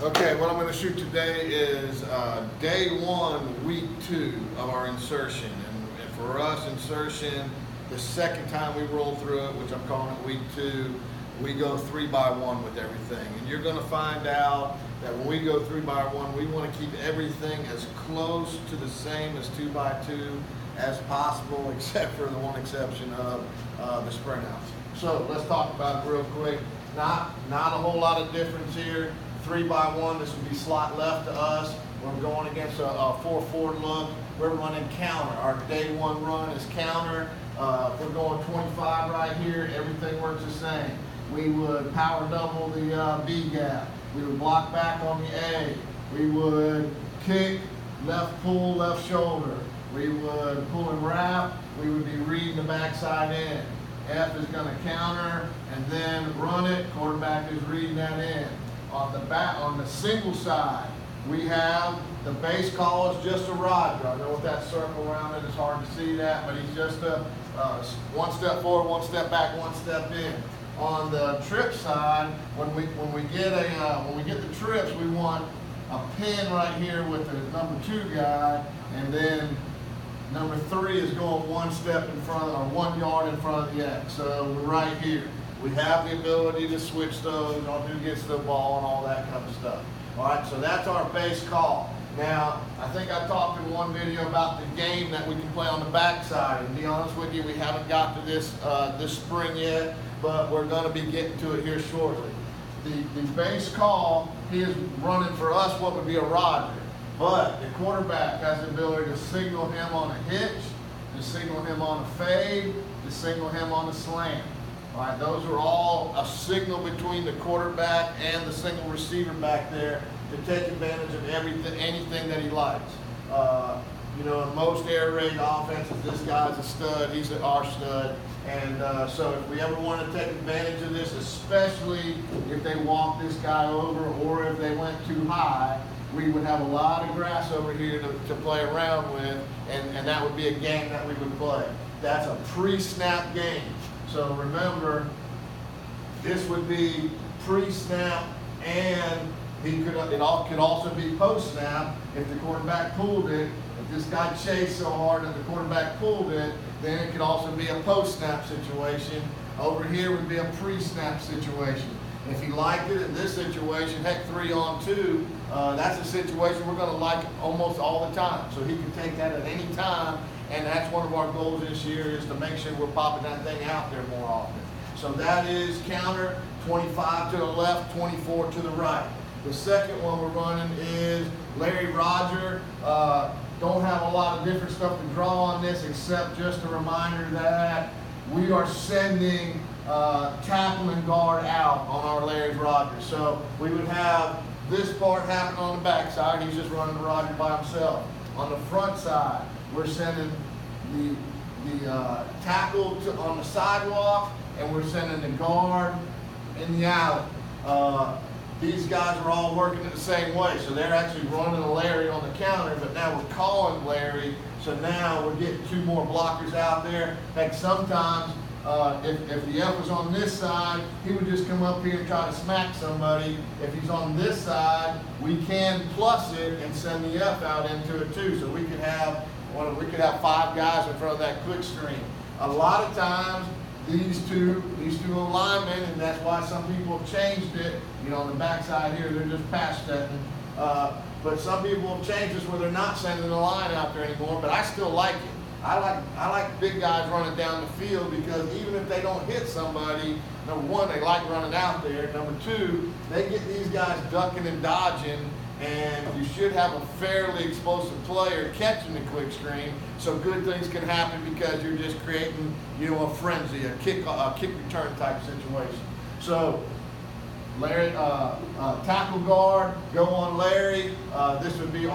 Okay, what I'm going to shoot today is day 1, week 2 of our insertion. And for us, insertion, the second time we roll through it, which I'm calling it week 2, we go 3 by 1 with everything. And you're going to find out that when we go 3 by 1, we want to keep everything as close to the same as 2 by 2 as possible, except for the one exception of the sprint outs. So let's talk about it real quick. Not a whole lot of difference here. 3 by 1, this would be slot left to us. We're going against a 4 forward look. We're running counter. Our day 1 run is counter. If we're going 25 right here, everything works the same. We would power double the B gap. We would block back on the A. We would kick, left pull, left shoulder. We would pull and wrap. We would be reading the backside in. F is going to counter and then run it. Quarterback is reading that in. On the single side, we have the base call is just a Roger. I know with that circle around it, it's hard to see that, but he's just a one step forward, one step back, one step in. On the trip side, when we get the trips, we want a pin right here with the number 2 guy, and then number 3 is going 1 step in front or 1 yard in front of the X. So we're right here. We have the ability to switch those on who gets the ball and all that kind of stuff. All right, so that's our base call. Now, I think I talked in one video about the game that we can play on the backside. And to be honest with you, we haven't got to this this spring yet, but we're going to be getting to it here shortly. The base call, he is running for us what would be a Roger. But the quarterback has the ability to signal him on a hitch, to signal him on a fade, to signal him on a slant. All right, those are all a signal between the quarterback and the single receiver back there to take advantage of anything that he likes. You know, in most air raid offenses, this guy's a stud, he's our stud. And so if we ever want to take advantage of this, especially if they walk this guy over or if they went too high, we would have a lot of grass over here to play around with, and that would be a game that we would play. That's a pre-snap game. So remember, this would be pre-snap, and it could also be post-snap. If the quarterback pulled it, if this guy chased so hard that the quarterback pulled it, then it could also be a post-snap situation. Over here would be a pre-snap situation. If he liked it in this situation, heck, 3 on 2, that's a situation we're going to like almost all the time. So he can take that at any time, and that's one of our goals this year is to make sure we're popping that thing out there more often. So that is counter, 25 to the left, 24 to the right. The second one we're running is Larry Roger. Don't have a lot of different stuff to draw on this except just a reminder that we are sending tackle and guard out on our Larry Roger. So we would have this part happen on the back side. He's just running the Roger by himself. On the front side, we're sending the tackle on the sidewalk, and we're sending the guard in the alley. These guys are all working it the same way, so they're actually running a Larry on the counter, but now we're calling Larry, so now we're getting 2 more blockers out there. Heck, sometimes if the F was on this side, he would just come up here and try to smack somebody. If he's on this side, we can plus it and send the F out into it too, so we could have 5 guys in front of that quick screen. A lot of times, these two alignment, and that's why some people have changed it. You know, on the backside here, they're just pass setting. But some people have changed this where they're not sending the line out there anymore, but I still like it. I like big guys running down the field because even if they don't hit somebody, number 1, they like running out there. Number 2, they get these guys ducking and dodging, and you should have a fairly explosive player catching the quick screen, so good things can happen because you're just creating, you know, a frenzy, a kick return type situation. So Larry, tackle guard, go on Larry. This would be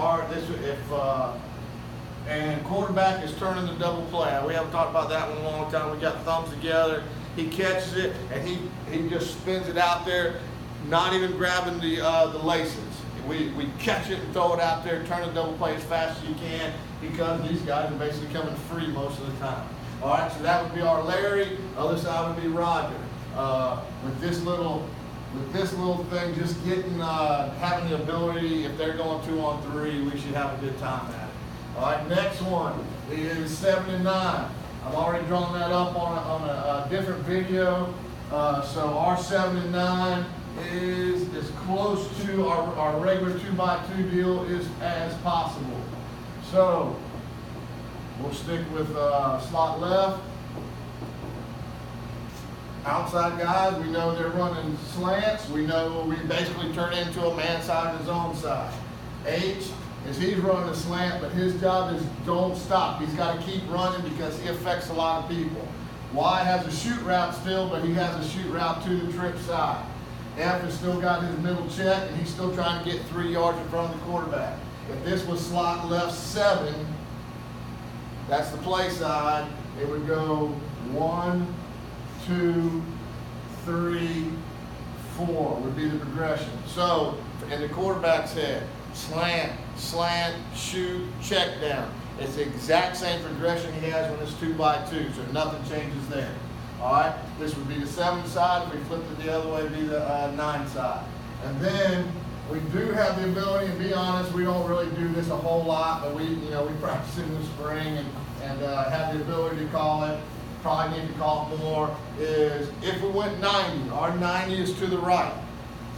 and quarterback is turning the double play. We haven't talked about that one in a long time. We got thumbs together. He catches it and he just spins it out there, not even grabbing the laces. We catch it and throw it out there, turn the double play as fast as you can because these guys are basically coming free most of the time. All right, so that would be our Larry. Other side would be Roger. With this little with this little thing, just getting, having the ability, if they're going 2-on-3, we should have a good time at it. All right, next one is 7 and 9. I've already drawn that up on a different video. So our 7 and 9 is as close to our regular 2x2 deal as possible. So we'll stick with slot left. Outside guys, we know they're running slants. We know we basically turn into a man side and his own side. H is he's running a slant, but his job is don't stop. He's got to keep running because he affects a lot of people. Y has a shoot route still, but he has a shoot route to the trip side. F has still got his middle check, and he's still trying to get 3 yards in front of the quarterback. If this was slot left 7, that's the play side, it would go 1, 2, 3, 4 would be the progression. So in the quarterback's head, slant, slant, shoot, check down. It's the exact same progression he has when it's 2x2, so nothing changes there. All right, this would be the 7 side. If we flipped it the other way, it'd be the 9 side. And then we do have the ability, and be honest, we don't really do this a whole lot, but we practice in the spring and have the ability to call it. Probably need to call it more. Is if we went 90, our 90 is to the right.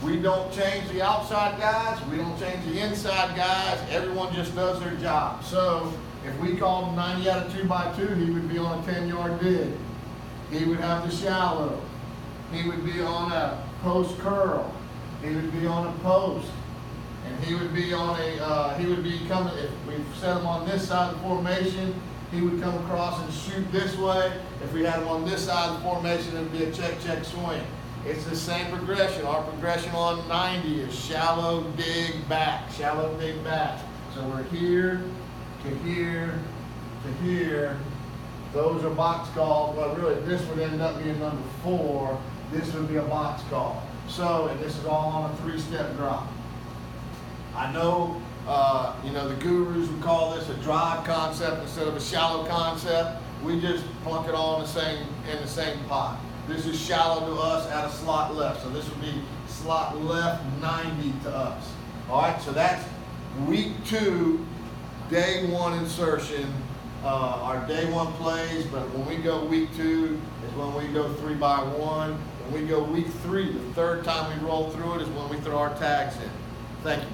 We don't change the outside guys. We don't change the inside guys. Everyone just does their job. So if we called him 90 out of 2x2, he would be on a 10-yard dig. He would have the shallow. He would be on a post curl. He would be on a post. And he would be on a, he would be coming, if we set him on this side of the formation, he would come across and shoot this way. If we had him on this side of the formation, it would be a check-check swing. It's the same progression. Our progression on 90 is shallow, dig, back. Shallow, dig, back. So we're here to here to here. Those are box calls. Well, really, this would end up being number 4. This would be a box call. So, and this is all on a 3-step drop. I know, the gurus would call this a drive concept instead of a shallow concept. We just plunk it all in the same pot. This is shallow to us at a slot left. So this would be slot left 90 to us. All right, so that's week 2, day 1 insertion. Our day 1 plays, but when we go week 2 is when we go 3x1. When we go week 3, the third time we roll through it is when we throw our tags in. Thank you.